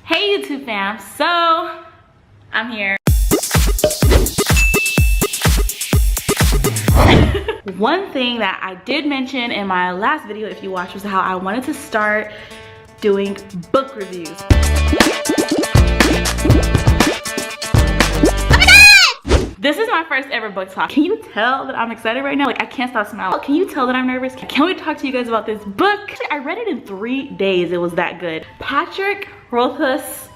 Hey YouTube fam, so I'm here. One thing that I did mention in my last video, if you watched, was how I wanted to start doing book reviews. This is my first ever book talk. Can you tell that I'm excited right now? Like, I can't stop smiling. Can you tell that I'm nervous? Can we talk to you guys about this book? I read it in 3 days. It was that good. Patrick Rothfuss,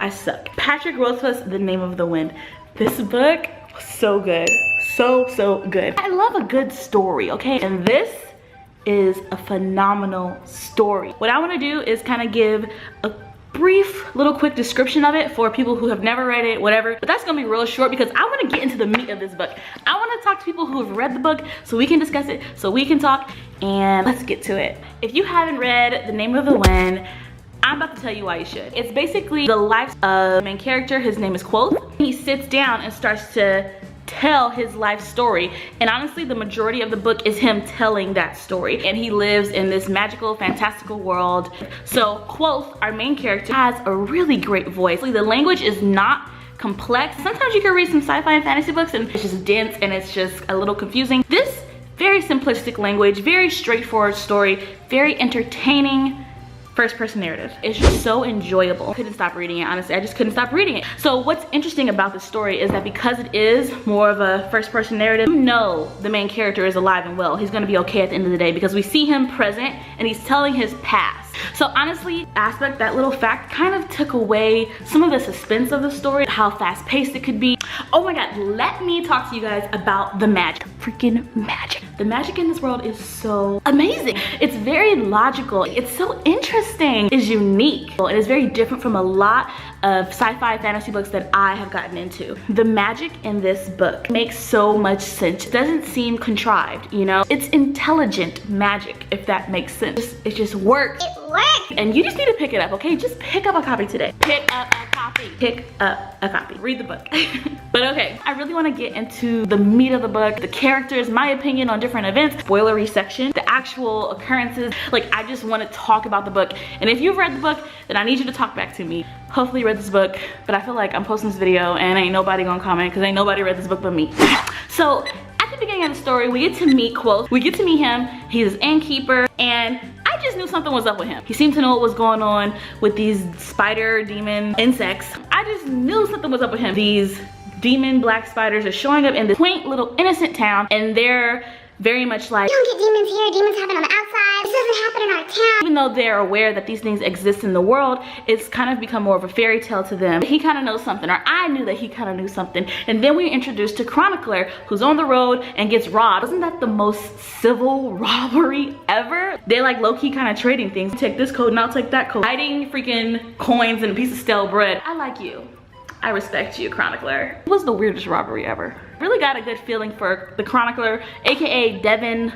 I suck. Patrick Rothfuss, The Name of the Wind. This book was so good. So good. I love a good story, okay? And this is a phenomenal story. What I want to do is kind of give a brief little quick description of it for people who have never read it, whatever, but that's gonna be real short because I want to get into the meat of this book. I want to talk to people who have read the book so we can discuss it, so we can talk, and let's get to it. If you haven't read The Name of the Wind, I'm about to tell you why you should. It's basically the life of the main character. His name is Kvothe. He sits down and starts to tell his life story, and honestly the majority of the book is him telling that story, and he lives in this magical fantastical world. So Kvothe, our main character, has a really great voice. The language is not complex. Sometimes you can read some sci-fi and fantasy books and it's just dense and it's just a little confusing. This very simplistic language, very straightforward story, very entertaining first person narrative. It's just so enjoyable. I couldn't stop reading it, honestly. I just couldn't stop reading it. So what's interesting about this story is that because it is more of a first person narrative, you know the main character is alive and well. He's gonna be okay at the end of the day because we see him present and he's telling his past. So honestly, that little fact kind of took away some of the suspense of the story, how fast paced it could be. Oh my God, let me talk to you guys about the magic, freaking magic. The magic in this world is so amazing. It's very logical. It's so interesting. It's unique. It is very different from a lot of sci-fi fantasy books that I have gotten into. The magic in this book makes so much sense. It doesn't seem contrived, you know? It's intelligent magic, if that makes sense. It just works. It works. And you just need to pick it up, okay? Just pick up a copy today. Pick up a copy. Pick up a copy. Read the book. But okay, I really want to get into the meat of the book, the characters, my opinion on different events, spoilery section, the actual occurrences. Like, I just want to talk about the book. And if you've read the book, then I need you to talk back to me. Hopefully you read this book, but I feel like I'm posting this video and ain't nobody gonna comment because ain't nobody read this book but me. So at the beginning of the story, we get to meet Kvothe. We get to meet him. He's an innkeeper, and I just knew something was up with him. He seemed to know what was going on with these spider demon insects. I just knew something was up with him. These demon black spiders are showing up in this quaint little innocent town, and they're very much like, you don't get demons here, demons happen on the outside. This doesn't happen in our town. Even though they're aware that these things exist in the world, it's kind of become more of a fairy tale to them. He kind of knows something, or I knew that he kind of knew something. And then we were introduced to Chronicler, who's on the road and gets robbed. Wasn't that the most civil robbery ever? They like low-key kind of trading things. Take this code and I'll take that code. Hiding freaking coins and a piece of stale bread. I like you. I respect you, Chronicler. It was the weirdest robbery ever. Really got a good feeling for the Chronicler, AKA Devin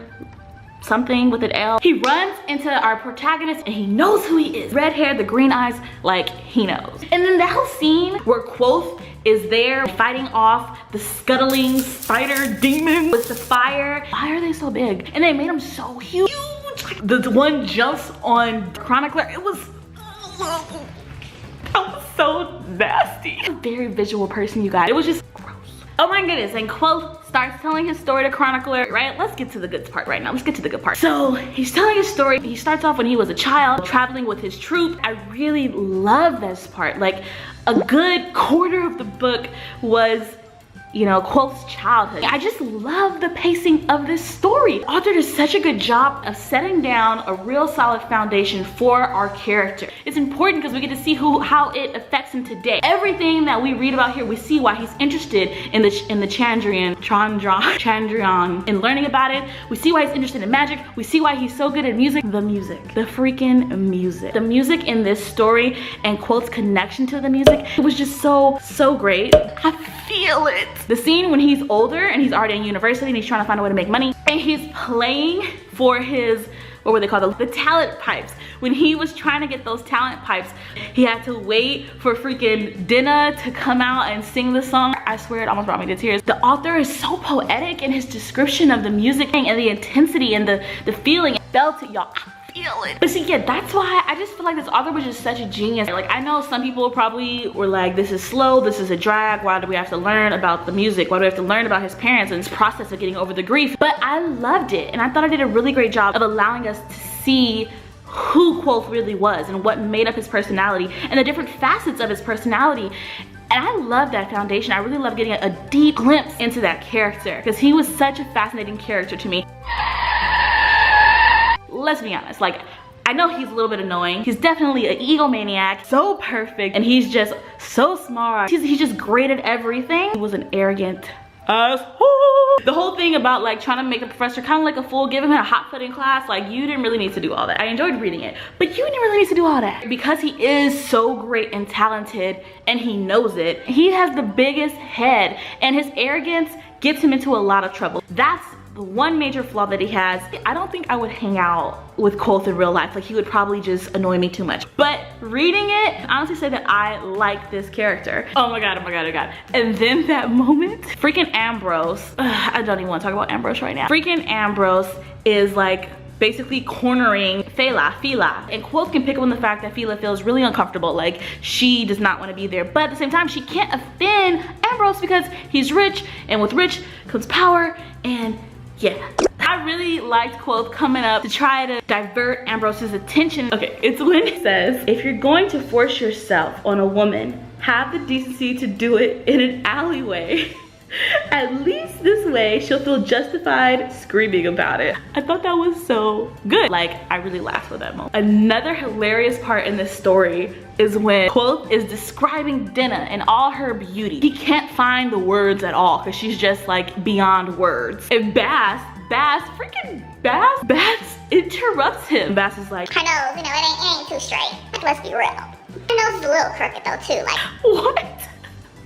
something with an L. He runs into our protagonist and he knows who he is. Red hair, the green eyes, like he knows. And then that whole scene where Kvothe is there fighting off the scuttling spider demon with the fire. Why are they so big? And they made them so huge. The one jumps on Chronicler, it was so nasty. I'm a very visual person, you guys. It was just gross. Oh my goodness, and Kvothe starts telling his story to Chronicler, right? Let's get to the good part right now. Let's get to the good part. So he's telling his story. He starts off when he was a child, traveling with his troop. I really love this part. Like, a good quarter of the book was, you know, Kvothe's childhood. I just love the pacing of this story. The author does such a good job of setting down a real solid foundation for our character. It's important because we get to see how it affects him today. Everything that we read about here, we see why he's interested in the Chandrian, in learning about it. We see why he's interested in magic. We see why he's so good at music. The freaking music. The music in this story and Kvothe's connection to the music, it was just so great. I feel it. The scene when he's older and he's already in university and he's trying to find a way to make money and he's playing for his, what were they called? The talent pipes. When he was trying to get those talent pipes, he had to wait for freaking Denna to come out and sing the song. I swear it almost brought me to tears. The author is so poetic in his description of the music and the intensity and the feeling. I felt it, y'all. I feel it. But see, yeah, that's why I just feel like this author was just such a genius. Like, I know some people probably were like, this is slow, this is a drag, why do we have to learn about the music? Why do we have to learn about his parents and his process of getting over the grief? But I loved it, and I thought I did a really great job of allowing us to see who Kvothe really was and what made up his personality and the different facets of his personality. And I love that foundation. I really love getting a deep glimpse into that character because he was such a fascinating character to me. Let's be honest, like, I know he's a little bit annoying. He's definitely an egomaniac, so perfect, and he's just so smart. He's just great at everything. He was an arrogant asshole. The whole thing about like trying to make a professor kind of like a fool, giving him a hot foot in class, like you didn't really need to do all that. I enjoyed reading it, but you didn't really need to do all that. Because he is so great and talented and he knows it, he has the biggest head and his arrogance gets him into a lot of trouble. That's the one major flaw that he has. I don't think I would hang out with Kvothe in real life. Like, he would probably just annoy me too much. But reading it, I honestly say that I like this character. Oh my god, oh my god, oh my god. And then that moment, freaking Ambrose, I don't even want to talk about Ambrose right now. Freaking Ambrose is like basically cornering Fila. And Kvothe can pick up on the fact that Fila feels really uncomfortable, like she does not want to be there. But at the same time, she can't offend Ambrose because he's rich, and with rich comes power, and yeah. I really liked Kvothe coming up to try to divert Ambrose's attention. Okay, it's when it says, if you're going to force yourself on a woman, have the decency to do it in an alleyway. At least this way she'll feel justified screaming about it. I thought that was so good. Like, I really laughed at that moment. Another hilarious part in this story is when Kvothe is describing Denna and all her beauty. He can't find the words at all because she's just like beyond words. And Bass interrupts him. Bass is like, her nose, it ain't too straight. Let's be real. Her nose is a little crooked though too, like. What?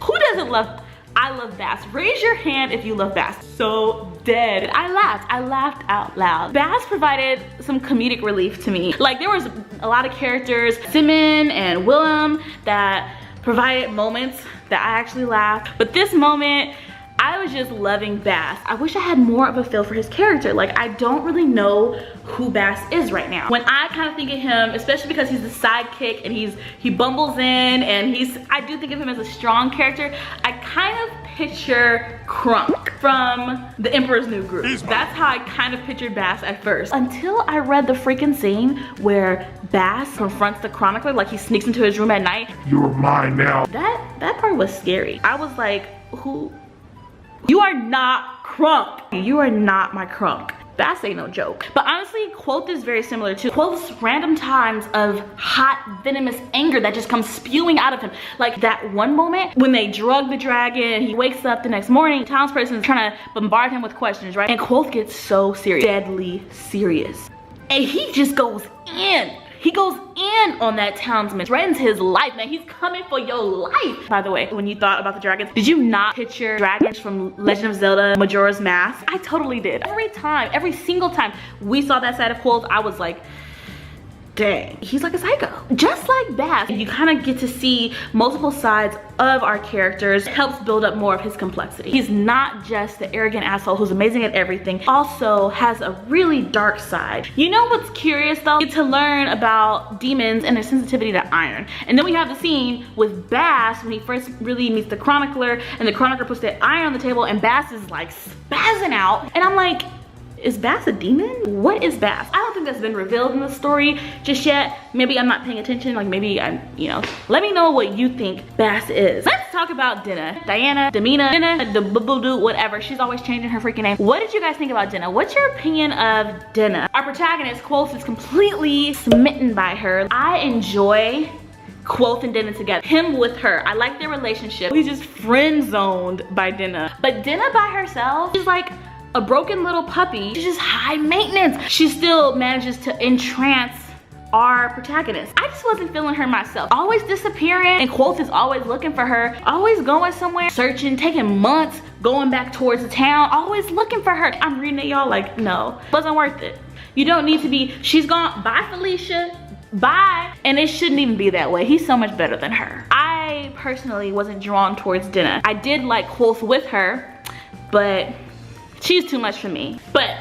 Who doesn't love? I love Bass. Raise your hand if you love Bass. So dead. I laughed out loud. Bass provided some comedic relief to me. Like, there was a lot of characters, Simon and Willem, that provided moments that I actually laughed. But this moment, I was just loving Bass. I wish I had more of a feel for his character. Like, I don't really know who Bass is right now. When I kind of think of him, especially because he's the sidekick and he bumbles in, and I do think of him as a strong character. I kind of picture Crunk from The Emperor's New Groove. That's how I kind of pictured Bass at first. Until I read the freaking scene where Bass confronts the chronicler, like he sneaks into his room at night. You're mine now. That part was scary. I was like, who? You are not Crunk. You are not my Crunk. Bass ain't no joke. But honestly, Kvothe is very similar to Kvothe's random times of hot, venomous anger that just comes spewing out of him. Like that one moment when they drug the dragon, he wakes up the next morning, townsperson is trying to bombard him with questions, right? And Kvothe gets so serious, deadly serious. And he just goes in. He goes in on that townsman, threatens his life. Man, he's coming for your life. By the way, when you thought about the dragons, did you not picture dragons from Legend of Zelda Majora's Mask? I totally did. Every single time we saw that side of Kvothe, I was like, dang, he's like a psycho. Just like Bass, you kind of get to see multiple sides of our characters. It helps build up more of his complexity. He's not just the arrogant asshole who's amazing at everything, also has a really dark side. You know what's curious though? You get to learn about demons and their sensitivity to iron. And then we have the scene with Bass when he first really meets the chronicler, and the chronicler puts that iron on the table and Bass is like spazzing out. And I'm like, is Bass a demon? What is Bass? I don't think that's been revealed in the story just yet. Maybe I'm not paying attention. Like maybe I'm, let me know what you think Bass is. Let's talk about Denna. Diana, Demina, Denna, the boo-boo-doo, whatever. She's always changing her freaking name. What did you guys think about Denna? What's your opinion of Denna? Our protagonist, Kvothe, is completely smitten by her. I enjoy Kvothe and Denna together. Him with her. I like their relationship. He's just friend-zoned by Denna. But Denna by herself, she's like a broken little puppy. She's just high maintenance. She still manages to entrance our protagonist. I just wasn't feeling her myself. Always disappearing, and Kvothe is always looking for her. Always going somewhere, searching, taking months, going back towards the town, always looking for her. I'm reading it, y'all, like, no, wasn't worth it. You don't need to be, she's gone, bye Felicia, bye. And it shouldn't even be that way. He's so much better than her. I personally wasn't drawn towards Denna. I did like Kvothe with her, but she's too much for me. But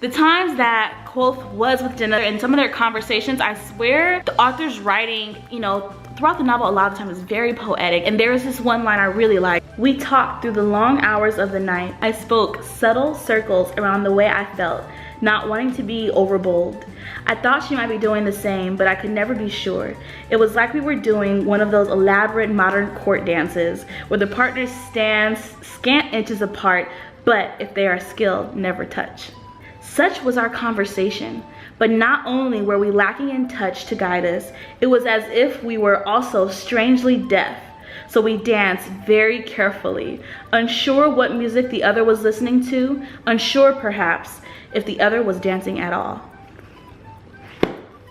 the times that Kvothe was with Denna and some of their conversations, I swear the author's writing, you know, throughout the novel a lot of the time is very poetic. And there is this one line I really like. We talked through the long hours of the night. I spoke subtle circles around the way I felt, not wanting to be overbold. I thought she might be doing the same, but I could never be sure. It was like we were doing one of those elaborate modern court dances where the partners stand scant inches apart, but if they are skilled, never touch. Such was our conversation. But not only were we lacking in touch to guide us, it was as if we were also strangely deaf. So we danced very carefully, unsure what music the other was listening to, unsure perhaps if the other was dancing at all.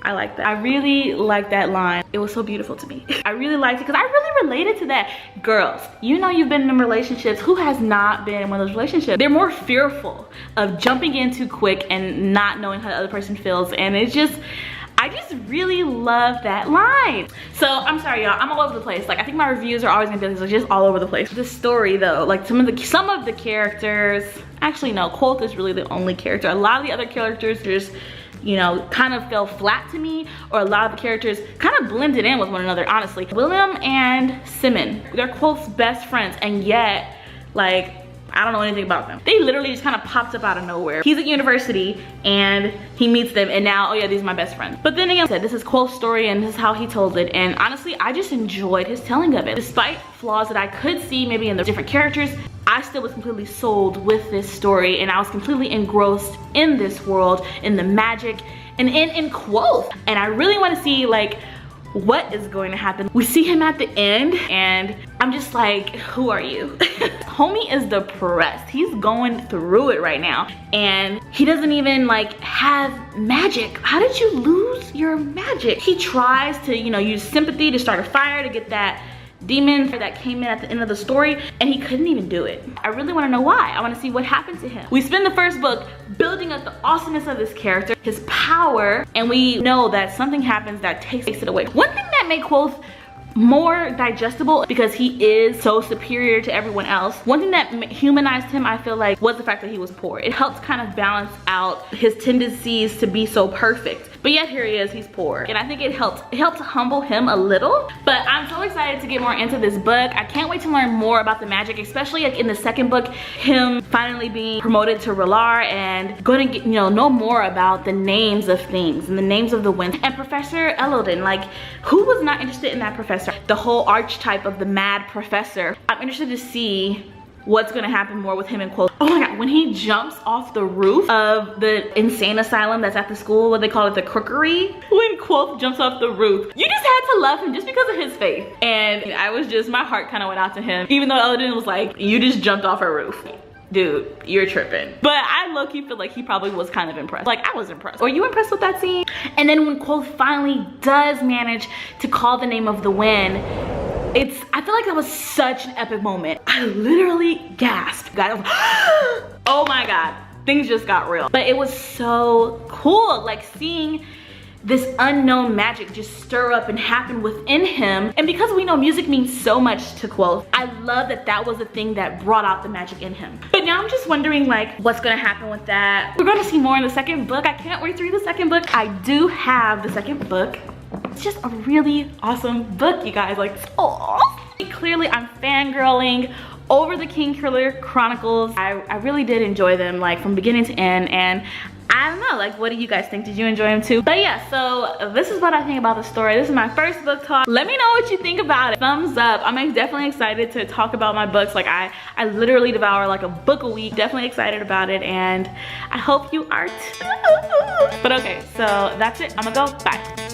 I like that. I really like that line. It was so beautiful to me. I really liked it because I really related to that. Girls, you know you've been in relationships. Who has not been in one of those relationships? They're more fearful of jumping in too quick and not knowing how the other person feels. And it's just, I just really love that line. So I'm sorry y'all, I'm all over the place. Like I think my reviews are always gonna be like, just all over the place. The story though, like some of the characters, actually no, Kvothe is really the only character. A lot of the other characters just, you know, kind of fell flat to me, or a lot of the characters kind of blended in with one another, honestly. William and Simon, they're Kvothe's best friends, and yet, like, I don't know anything about them. They literally just kind of popped up out of nowhere. He's at university and he meets them and now, oh yeah, these are my best friends. But then again, this is Kvothe's story and this is how he told it. And honestly, I just enjoyed his telling of it. Despite flaws that I could see maybe in the different characters, I still was completely sold with this story and I was completely engrossed in this world, in the magic, and in Kvothe. And I really want to see like what is going to happen. We see him at the end and I'm just like, who are you? Homie is depressed. He's going through it right now and he doesn't even like have magic. How did you lose your magic? He tries to, you know, use sympathy to start a fire to get that demon that came in at the end of the story and he couldn't even do it. I really want to know why. I want to see what happened to him. We spend the first book building up the awesomeness of this character, his power, and we know that something happens that takes it away. One thing that made Kvothe more digestible, because he is so superior to everyone else, one thing that humanized him, I feel like, was the fact that he was poor. It helped kind of balance out his tendencies to be so perfect. But yet here he is, he's poor. And I think it helped humble him a little. But I'm so excited to get more into this book. I can't wait to learn more about the magic, especially like in the second book, him finally being promoted to Relar and going to get, you know more about the names of things and the names of the winds. And Professor Elodin, like who was not interested in that professor? The whole archetype of the mad professor. I'm interested to see what's gonna happen more with him and Kvothe. Oh my god, when he jumps off the roof of the insane asylum that's at the school, what they call it, the crookery. When Kvothe jumps off the roof, you just had to love him just because of his faith. And I was just, my heart kind of went out to him. Even though Elodin was like, you just jumped off a roof. Dude, you're tripping. But I low-key feel like he probably was kind of impressed. Like, I was impressed. Were you impressed with that scene? And then when Kvothe finally does manage to call the name of the wind, I feel like that was such an epic moment. I literally gasped. God, oh my god, things just got real. But it was so cool, like seeing this unknown magic just stir up and happen within him. And because we know music means so much to Kvothe, I love that that was the thing that brought out the magic in him. But now I'm just wondering like what's gonna happen with that. We're gonna see more in the second book. I can't wait to read the second book. I do have the second book. It's just a really awesome book, you guys. Like, oh, clearly I'm fangirling over the Kingkiller Chronicles. I really did enjoy them, like from beginning to end, and I don't know, like what do you guys think? Did you enjoy them too? But yeah, so this is what I think about the story. This is my first book talk. Let me know what you think about it. Thumbs up. I'm definitely excited to talk about my books. Like I literally devour like a book a week. Definitely excited about it, and I hope you are too. But okay, so that's it. I'm gonna go. Bye.